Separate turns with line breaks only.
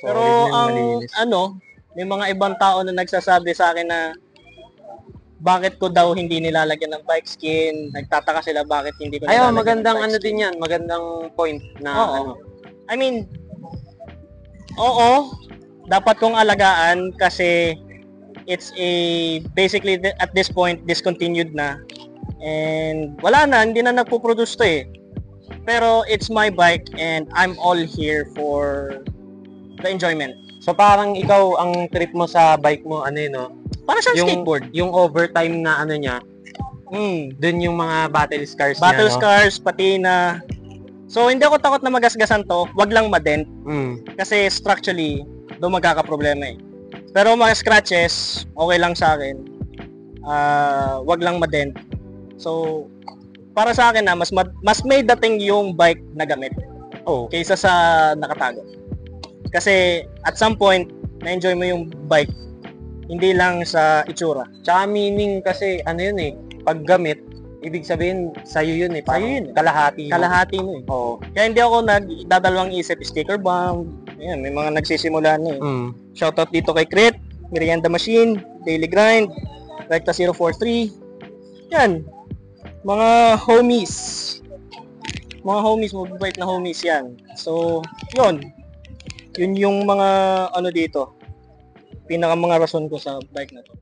Pero
Solid na
ang
malinis.
may mga ibang tao na nagsasabi sa akin na bakit ko daw hindi nilalagyan ng bike skin. Nagtataka sila bakit hindi ko
Ay,
nilalagyan
magandang
ng bike
ano
skin.
din yan. Magandang point na
Oo.
ano.
I mean, oo, dapat kong alagaan kasi it's basically at this point discontinued na. And wala na, hindi na nagpo-produce to eh. Pero it's my bike and I'm all here for the enjoyment.
So parang ikaw, ang trip mo sa bike mo, ano yun, no?
Para siyang skateboard.
Yung overtime na ano niya, dun yung mga battle scars
Battle
niya, no?
scars, patina. So, hindi ako takot na magasgasan to. Wag lang madent. Kasi structurally, doon magkakaproblema eh. Pero mga scratches, okay lang sa akin. Wag lang madent. So, para sa akin na, mas may dating yung bike na gamit. Kaysa sa nakatago. Kasi, at some point, na-enjoy mo yung bike. Hindi lang sa itsura.
Tsaka meaning kasi, ano yun eh, pag gamit, ibig sabihin, sa'yo yun eh.
Sa'yo yun.
Kalahati mo.
Kalahati mo eh.
Oo.
Kaya hindi ako nagdadalawang isip, sticker bomb. Ayan, may mga nagsisimula na eh. Shoutout dito kay Crit, Merienda Machine, Daily Grind, Recta 043. Yan. Mga homies. Mga homies, mababait na homies yan. So, yun. Yun yung mga ano dito. Pinaka mga rason ko sa bike na to.